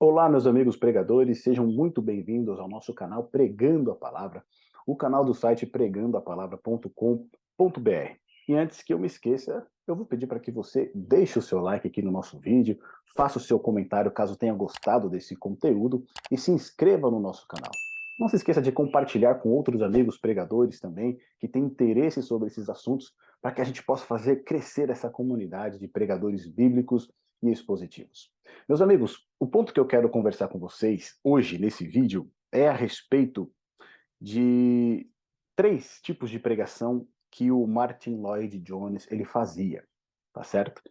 Olá, meus amigos pregadores, sejam muito bem-vindos ao nosso canal Pregando a Palavra, o canal do site pregandoapalavra.com.br. E antes que eu me esqueça, eu vou pedir para que você deixe o seu like aqui no nosso vídeo, faça o seu comentário caso tenha gostado desse conteúdo e se inscreva no nosso canal. Não se esqueça de compartilhar com outros amigos pregadores também que têm interesse sobre esses assuntos, para que a gente possa fazer crescer essa comunidade de pregadores bíblicos e expositivos. Meus amigos, o ponto que eu quero conversar com vocês hoje, nesse vídeo, é a respeito de três tipos de pregação que o Martin Lloyd Jones ele fazia, tá certo?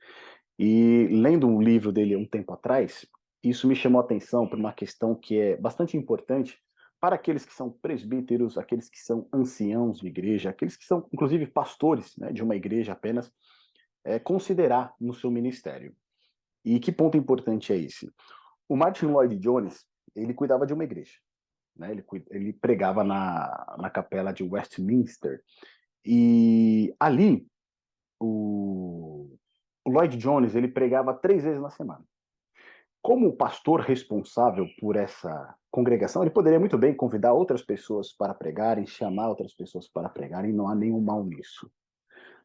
E lendo um livro dele há um tempo atrás, isso me chamou a atenção para uma questão que é bastante importante para aqueles que são presbíteros, aqueles que são anciãos de igreja, aqueles que são, inclusive, pastores, né, de uma igreja apenas, considerar no seu ministério. E que ponto importante é esse? O Martin Lloyd Jones, ele cuidava de uma igreja, né? Ele pregava na capela de Westminster. E ali, o Lloyd Jones, ele pregava 3 vezes na semana. Como o pastor responsável por essa congregação, ele poderia muito bem convidar outras pessoas para pregarem, chamar outras pessoas para pregarem, não há nenhum mal nisso.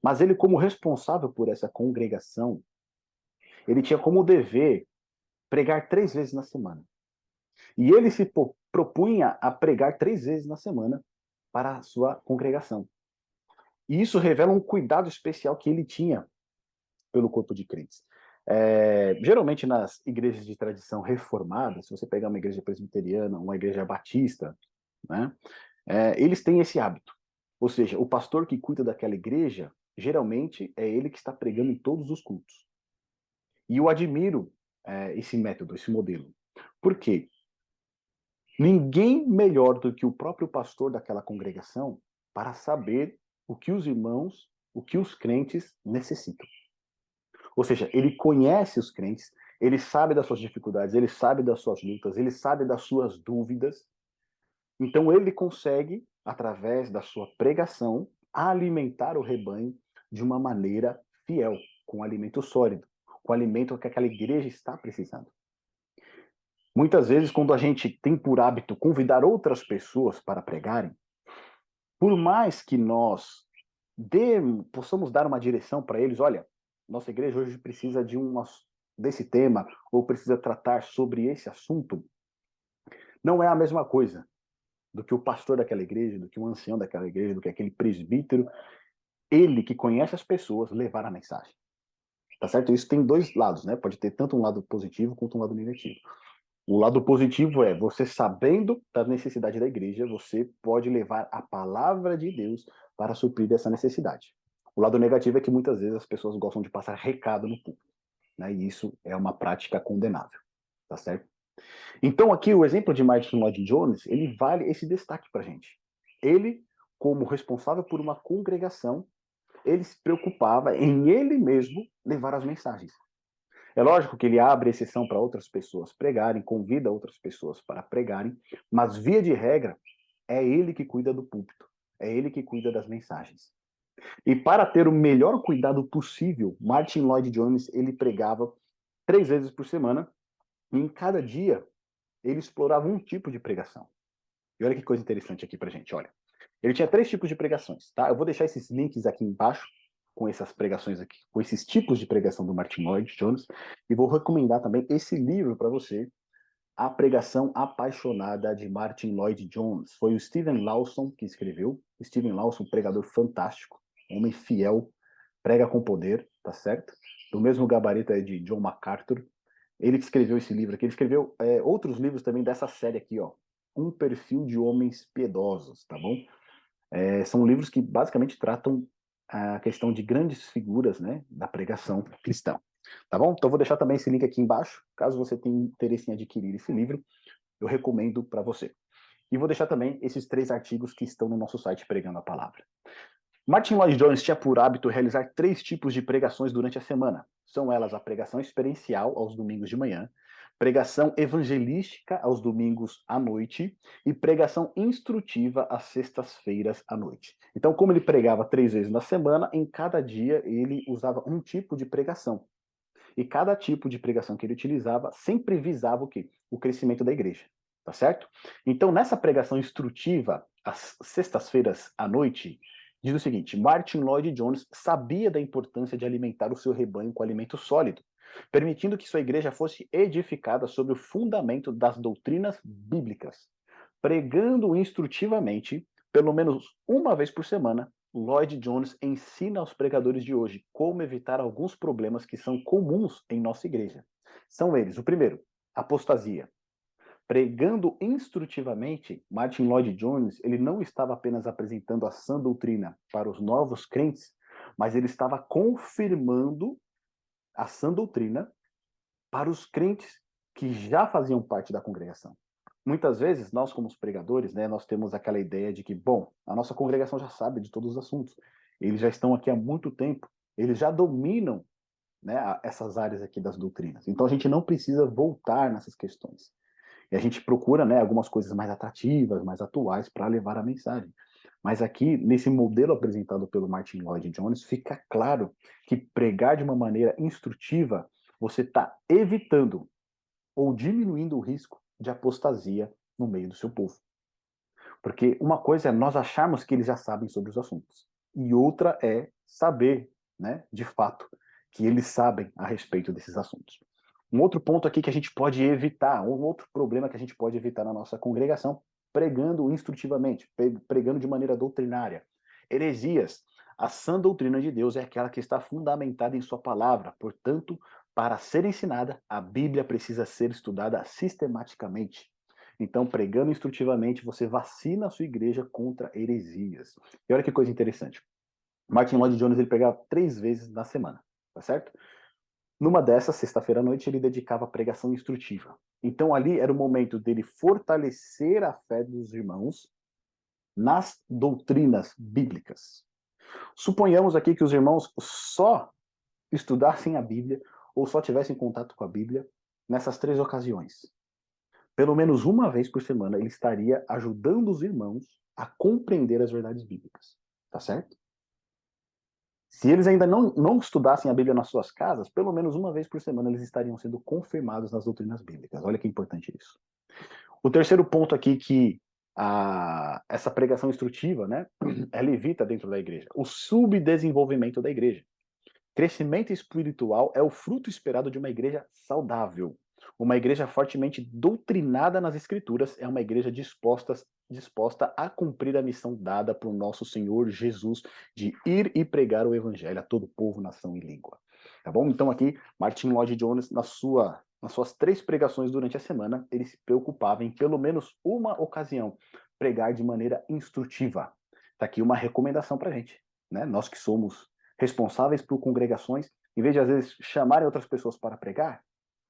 Mas ele, como responsável por essa congregação, ele tinha como dever pregar 3 vezes na semana. E ele se propunha a pregar 3 vezes na semana para a sua congregação. E isso revela um cuidado especial que ele tinha pelo corpo de crentes. Geralmente nas igrejas de tradição reformada, se você pegar uma igreja presbiteriana, uma igreja batista, né, eles têm esse hábito. Ou seja, o pastor que cuida daquela igreja, geralmente é ele que está pregando em todos os cultos. E eu admiro esse método, esse modelo. Por quê? Ninguém melhor do que o próprio pastor daquela congregação para saber o que os irmãos, o que os crentes necessitam. Ou seja, ele conhece os crentes, ele sabe das suas dificuldades, ele sabe das suas lutas, ele sabe das suas dúvidas. Então ele consegue, através da sua pregação, alimentar o rebanho de uma maneira fiel, com alimento sólido, com alimento que aquela igreja está precisando. Muitas vezes, quando a gente tem por hábito convidar outras pessoas para pregarem, por mais que nós possamos dar uma direção para eles, olha, nossa igreja hoje precisa desse tema, ou precisa tratar sobre esse assunto, não é a mesma coisa do que o pastor daquela igreja, do que o ancião daquela igreja, do que aquele presbítero, ele que conhece as pessoas, levar a mensagem. Tá certo? Isso tem dois lados, né? Pode ter tanto um lado positivo quanto um lado negativo. O lado positivo é você sabendo da necessidade da igreja, você pode levar a palavra de Deus para suprir essa necessidade. O lado negativo é que muitas vezes as pessoas gostam de passar recado no público, né? E isso é uma prática condenável, tá certo? Então aqui o exemplo de Martin Lloyd Jones, ele vale esse destaque para a gente. Ele, como responsável por uma congregação, ele se preocupava em ele mesmo levar as mensagens. É lógico que ele abre exceção para outras pessoas pregarem, convida outras pessoas para pregarem, mas via de regra, é ele que cuida do púlpito, é ele que cuida das mensagens. E para ter o melhor cuidado possível, Martin Lloyd Jones, ele pregava 3 vezes por semana, e em cada dia ele explorava um tipo de pregação. E olha que coisa interessante aqui pra gente, olha. Ele tinha 3 tipos de pregações, tá? Eu vou deixar esses links aqui embaixo, com essas pregações aqui, com esses tipos de pregação do Martin Lloyd Jones, e vou recomendar também esse livro para você, A Pregação Apaixonada de Martin Lloyd Jones. Foi o Steven Lawson que escreveu. Steven Lawson, pregador fantástico, homem fiel, prega com poder, tá certo? Do mesmo gabarito aí de John MacArthur. Ele que escreveu esse livro aqui. Ele escreveu outros livros também dessa série aqui, ó. Um Perfil de Homens Piedosos, tá bom? São livros que basicamente tratam a questão de grandes figuras, né, da pregação cristã. Tá bom? Então vou deixar também esse link aqui embaixo, caso você tenha interesse em adquirir esse livro, eu recomendo para você. E vou deixar também esses 3 artigos que estão no nosso site Pregando a Palavra. Martin Lloyd Jones tinha por hábito realizar 3 tipos de pregações durante a semana. São elas a pregação experiencial aos domingos de manhã, pregação evangelística aos domingos à noite e pregação instrutiva às sextas-feiras à noite. Então, como ele pregava 3 vezes na semana, em cada dia ele usava um tipo de pregação. E cada tipo de pregação que ele utilizava sempre visava o quê? O crescimento da igreja, tá certo? Então, nessa pregação instrutiva, às sextas-feiras à noite, diz o seguinte: Martin Lloyd Jones sabia da importância de alimentar o seu rebanho com alimento sólido, permitindo que sua igreja fosse edificada sobre o fundamento das doutrinas bíblicas. Pregando instrutivamente, pelo menos uma vez por semana, Lloyd Jones ensina aos pregadores de hoje como evitar alguns problemas que são comuns em nossa igreja. São eles: o primeiro, apostasia. Pregando instrutivamente, Martin Lloyd Jones, ele não estava apenas apresentando a sã doutrina para os novos crentes, mas ele estava confirmando a sã doutrina para os crentes que já faziam parte da congregação. Muitas vezes, nós como os pregadores, né, nós temos aquela ideia de que, bom, a nossa congregação já sabe de todos os assuntos, eles já estão aqui há muito tempo, eles já dominam, né, essas áreas aqui das doutrinas. Então a gente não precisa voltar nessas questões. E a gente procura, né, algumas coisas mais atrativas, mais atuais para levar a mensagem. Mas aqui, nesse modelo apresentado pelo Martin Lloyd Jones, fica claro que pregar de uma maneira instrutiva, você está evitando ou diminuindo o risco de apostasia no meio do seu povo. Porque uma coisa é nós acharmos que eles já sabem sobre os assuntos, e outra é saber, né, de fato, que eles sabem a respeito desses assuntos. Um outro ponto aqui que a gente pode evitar, um outro problema que a gente pode evitar na nossa congregação, pregando instrutivamente, pregando de maneira doutrinária. Heresias. A sã doutrina de Deus é aquela que está fundamentada em sua palavra, portanto, para ser ensinada, a Bíblia precisa ser estudada sistematicamente. Então, pregando instrutivamente, você vacina a sua igreja contra heresias. E olha que coisa interessante. Martin Lloyd Jones, ele pregava 3 vezes na semana, tá certo? Numa dessas, sexta-feira à noite, ele dedicava a pregação instrutiva. Então, ali era o momento dele fortalecer a fé dos irmãos nas doutrinas bíblicas. Suponhamos aqui que os irmãos só estudassem a Bíblia ou só tivessem contato com a Bíblia nessas 3 ocasiões. Pelo menos uma vez por semana, ele estaria ajudando os irmãos a compreender as verdades bíblicas. Tá certo? Se eles ainda não estudassem a Bíblia nas suas casas, pelo menos uma vez por semana eles estariam sendo confirmados nas doutrinas bíblicas. Olha que importante isso. O terceiro ponto aqui que essa pregação instrutiva, né, ela evita dentro da igreja o subdesenvolvimento da igreja. Crescimento espiritual é o fruto esperado de uma igreja saudável. Uma igreja fortemente doutrinada nas Escrituras é uma igreja disposta a cumprir a missão dada por nosso Senhor Jesus de ir e pregar o Evangelho a todo povo, nação e língua. Tá bom? Então aqui, Martin Lloyd Jones, nas suas 3 pregações durante a semana, ele se preocupava em pelo menos uma ocasião pregar de maneira instrutiva. Tá aqui uma recomendação para a gente, né? Nós que somos responsáveis por congregações, em vez de às vezes chamarem outras pessoas para pregar,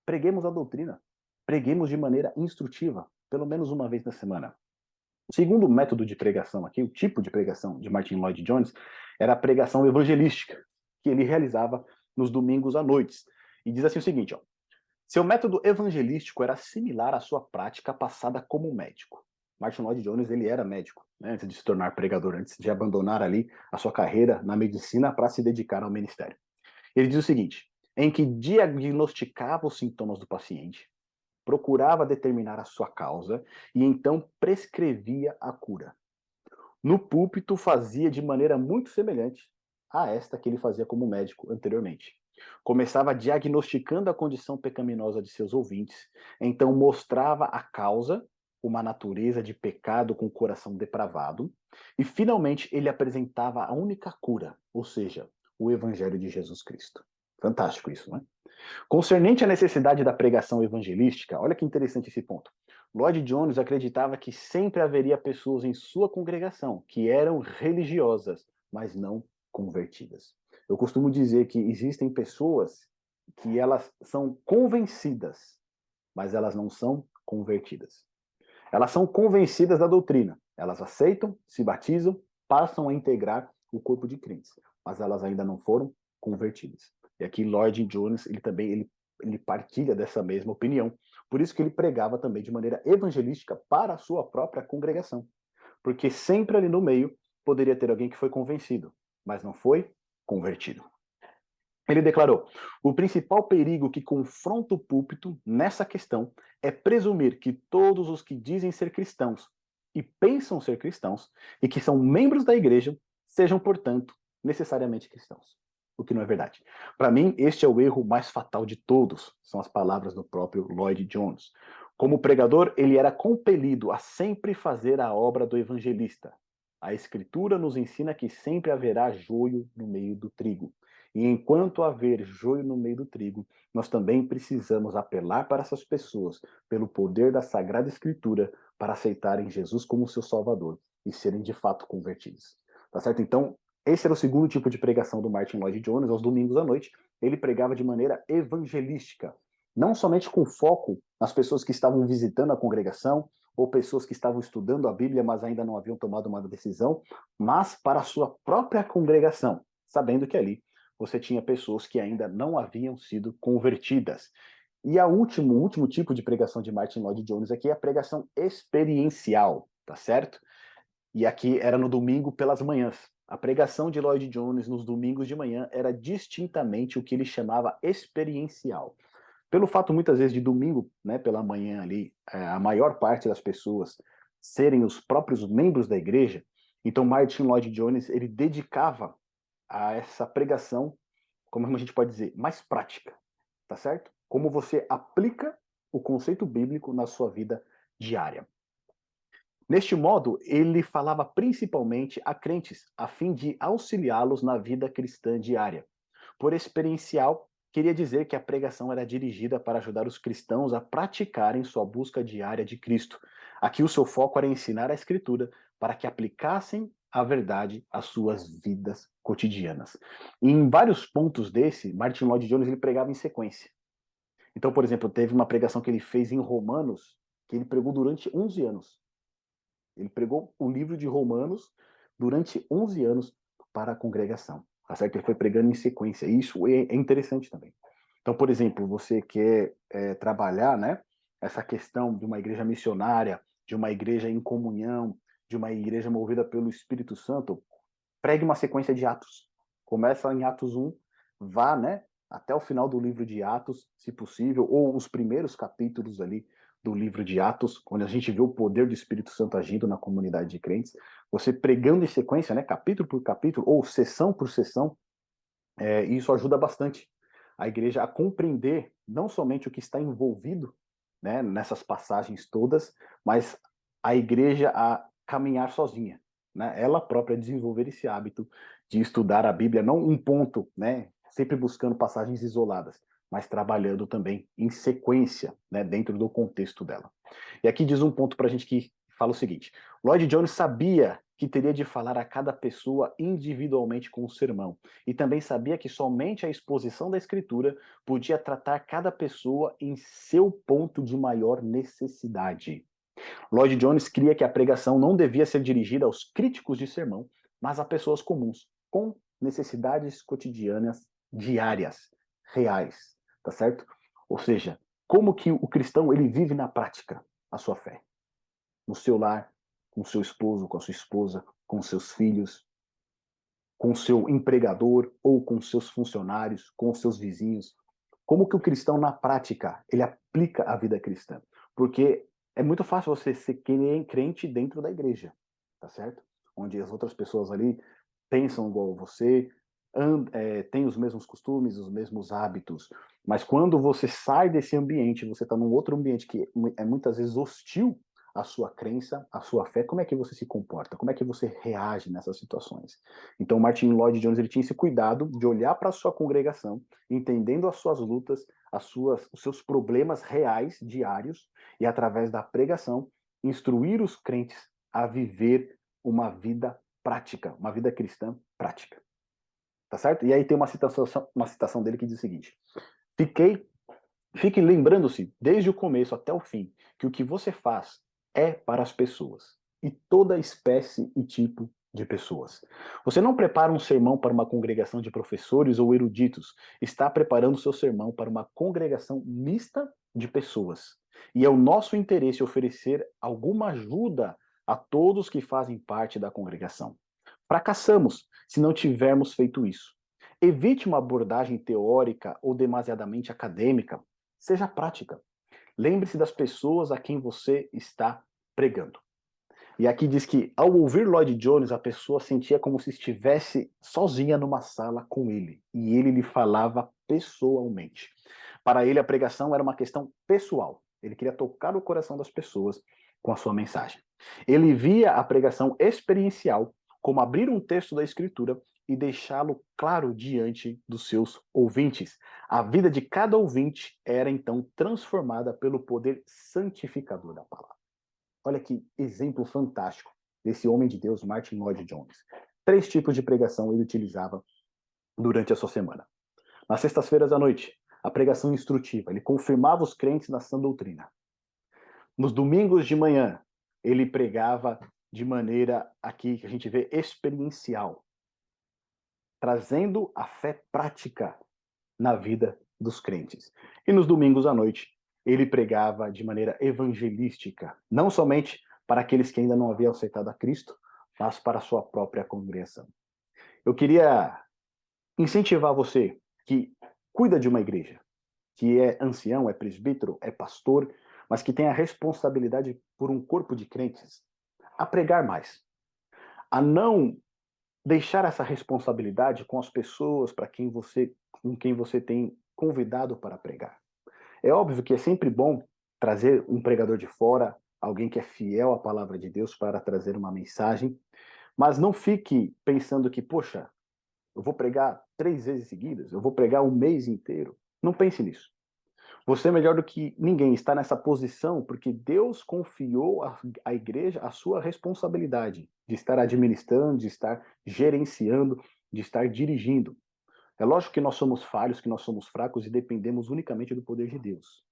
preguemos a doutrina, preguemos de maneira instrutiva, pelo menos uma vez na semana. O segundo método de pregação aqui, o tipo de pregação de Martin Lloyd Jones, era a pregação evangelística, que ele realizava nos domingos à noite. E diz assim o seguinte, ó: seu método evangelístico era similar à sua prática passada como médico. Martin Lloyd Jones, ele era médico, né, antes de se tornar pregador, antes de abandonar ali a sua carreira na medicina para se dedicar ao ministério. Ele diz o seguinte: em que diagnosticava os sintomas do paciente, procurava determinar a sua causa e então prescrevia a cura. No púlpito fazia de maneira muito semelhante a esta que ele fazia como médico anteriormente. Começava diagnosticando a condição pecaminosa de seus ouvintes, então mostrava a causa, uma natureza de pecado com o coração depravado, e finalmente ele apresentava a única cura, ou seja, o Evangelho de Jesus Cristo. Fantástico isso, não é? Concernente à necessidade da pregação evangelística, olha que interessante esse ponto. Lloyd Jones acreditava que sempre haveria pessoas em sua congregação que eram religiosas, mas não convertidas. Eu costumo dizer que existem pessoas que elas são convencidas, mas elas não são convertidas. Elas são convencidas da doutrina, elas aceitam, se batizam, passam a integrar o corpo de crentes, mas elas ainda não foram convertidas. E aqui Lloyd Jones, ele partilha dessa mesma opinião. Por isso que ele pregava também de maneira evangelística para a sua própria congregação. Porque sempre ali no meio poderia ter alguém que foi convencido, mas não foi convertido. Ele declarou: o principal perigo que confronta o púlpito nessa questão é presumir que todos os que dizem ser cristãos e pensam ser cristãos e que são membros da igreja sejam, portanto, necessariamente cristãos. O que não é verdade. Para mim, este é o erro mais fatal de todos, são as palavras do próprio Lloyd Jones. Como pregador, ele era compelido a sempre fazer a obra do evangelista. A Escritura nos ensina que sempre haverá joio no meio do trigo. E enquanto haver joio no meio do trigo, nós também precisamos apelar para essas pessoas, pelo poder da Sagrada Escritura, para aceitarem Jesus como seu Salvador e serem de fato convertidos. Tá certo? Então, esse era o segundo tipo de pregação do Martin Lloyd Jones, aos domingos à noite. Ele pregava de maneira evangelística, não somente com foco nas pessoas que estavam visitando a congregação, ou pessoas que estavam estudando a Bíblia, mas ainda não haviam tomado uma decisão, mas para a sua própria congregação, sabendo que ali você tinha pessoas que ainda não haviam sido convertidas. E o último tipo de pregação de Martin Lloyd Jones aqui é a pregação experiencial, tá certo? E aqui era no domingo pelas manhãs. A pregação de Lloyd Jones nos domingos de manhã era distintamente o que ele chamava experiencial. Pelo fato, muitas vezes, de domingo, né, pela manhã ali, a maior parte das pessoas serem os próprios membros da igreja, então Martin Lloyd Jones, ele dedicava a essa pregação, como a gente pode dizer, mais prática, tá certo? Como você aplica o conceito bíblico na sua vida diária. Neste modo, ele falava principalmente a crentes, a fim de auxiliá-los na vida cristã diária. Por experiencial, queria dizer que a pregação era dirigida para ajudar os cristãos a praticarem sua busca diária de Cristo. Aqui o seu foco era ensinar a Escritura para que aplicassem a verdade às suas vidas cotidianas. E em vários pontos desse, Martin Lloyd Jones ele pregava em sequência. Então, por exemplo, teve uma pregação que ele fez em Romanos, que ele pregou durante 11 anos. Ele pregou o livro de Romanos durante 11 anos para a congregação. Tá certo? Ele foi pregando em sequência. E isso é interessante também. Então, por exemplo, você quer trabalhar, né, essa questão de uma igreja missionária, de uma igreja em comunhão, de uma igreja movida pelo Espírito Santo, pregue uma sequência de Atos. Começa em Atos 1, vá, né, até o final do livro de Atos, se possível, ou os primeiros capítulos ali do livro de Atos, onde a gente vê o poder do Espírito Santo agindo na comunidade de crentes. Você pregando em sequência, né, capítulo por capítulo, ou sessão por sessão, isso ajuda bastante a igreja a compreender não somente o que está envolvido, né, nessas passagens todas, mas a igreja a caminhar sozinha, né, ela própria desenvolver esse hábito de estudar a Bíblia, não um ponto, né, sempre buscando passagens isoladas, mas trabalhando também em sequência, né, dentro do contexto dela. E aqui diz um ponto para a gente que fala o seguinte: Lloyd Jones sabia que teria de falar a cada pessoa individualmente com o sermão, e também sabia que somente a exposição da Escritura podia tratar cada pessoa em seu ponto de maior necessidade. Lloyd Jones cria que a pregação não devia ser dirigida aos críticos de sermão, mas a pessoas comuns, com necessidades cotidianas diárias, reais, tá certo? Ou seja, como que o cristão ele vive na prática a sua fé? No seu lar, com seu esposo, com a sua esposa, com seus filhos, com seu empregador ou com seus funcionários, com seus vizinhos. Como que o cristão, na prática, ele aplica a vida cristã? Porque é muito fácil você ser crente dentro da igreja, tá certo? Onde as outras pessoas ali pensam igual você, têm os mesmos costumes, os mesmos hábitos. Mas quando você sai desse ambiente, você está num outro ambiente que é muitas vezes hostil à sua crença, à sua fé, como é que você se comporta? Como é que você reage nessas situações? Então, Martin Lloyd Jones ele tinha esse cuidado de olhar para a sua congregação, entendendo as suas lutas, os seus problemas reais, diários, e através da pregação, instruir os crentes a viver uma vida prática, uma vida cristã prática. Tá certo? E aí tem uma citação dele que diz o seguinte: Fique lembrando-se, desde o começo até o fim, que o que você faz é para as pessoas, e toda espécie e tipo de pessoas. Você não prepara um sermão para uma congregação de professores ou eruditos, está preparando seu sermão para uma congregação mista de pessoas. E é o nosso interesse oferecer alguma ajuda a todos que fazem parte da congregação. Fracassamos se não tivermos feito isso. Evite uma abordagem teórica ou demasiadamente acadêmica. Seja prática. Lembre-se das pessoas a quem você está pregando. E aqui diz que, ao ouvir Lloyd Jones, a pessoa sentia como se estivesse sozinha numa sala com ele. E ele lhe falava pessoalmente. Para ele, a pregação era uma questão pessoal. Ele queria tocar o coração das pessoas com a sua mensagem. Ele via a pregação experiencial como abrir um texto da Escritura e deixá-lo claro diante dos seus ouvintes. A vida de cada ouvinte era então transformada pelo poder santificador da palavra. Olha que exemplo fantástico desse homem de Deus, Martin Lloyd Jones. 3 tipos de pregação ele utilizava durante a sua semana. Nas sextas-feiras à noite, a pregação instrutiva, ele confirmava os crentes na sã doutrina. Nos domingos de manhã, ele pregava de maneira aqui que a gente vê experiencial, trazendo a fé prática na vida dos crentes. E nos domingos à noite, ele pregava de maneira evangelística, não somente para aqueles que ainda não haviam aceitado a Cristo, mas para a sua própria congregação. Eu queria incentivar você que cuida de uma igreja, que é ancião, é presbítero, é pastor, mas que tem a responsabilidade por um corpo de crentes, a pregar mais, a não deixar essa responsabilidade com as pessoas com quem você tem convidado para pregar. É óbvio que é sempre bom trazer um pregador de fora, alguém que é fiel à palavra de Deus para trazer uma mensagem, mas não fique pensando que, poxa, eu vou pregar 3 vezes seguidas, eu vou pregar um mês inteiro. Não pense nisso. Você é melhor do que ninguém está nessa posição porque Deus confiou à igreja a sua responsabilidade de estar administrando, de estar gerenciando, de estar dirigindo. É lógico que nós somos falhos, que nós somos fracos e dependemos unicamente do poder de Deus.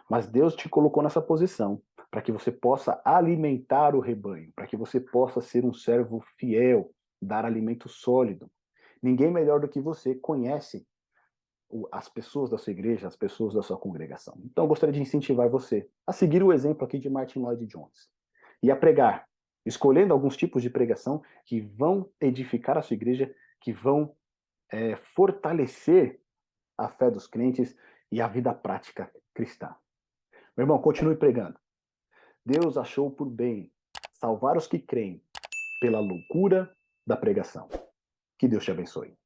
Mas Deus te colocou nessa posição para que você possa alimentar o rebanho, para que você possa ser um servo fiel, dar alimento sólido. Ninguém melhor do que você conhece as pessoas da sua igreja, as pessoas da sua congregação. Então, eu gostaria de incentivar você a seguir o exemplo aqui de Martin Lloyd Jones e a pregar, escolhendo alguns tipos de pregação que vão edificar a sua igreja, que vão fortalecer a fé dos crentes e a vida prática cristã. Meu irmão, continue pregando. Deus achou por bem salvar os que creem pela loucura da pregação. Que Deus te abençoe.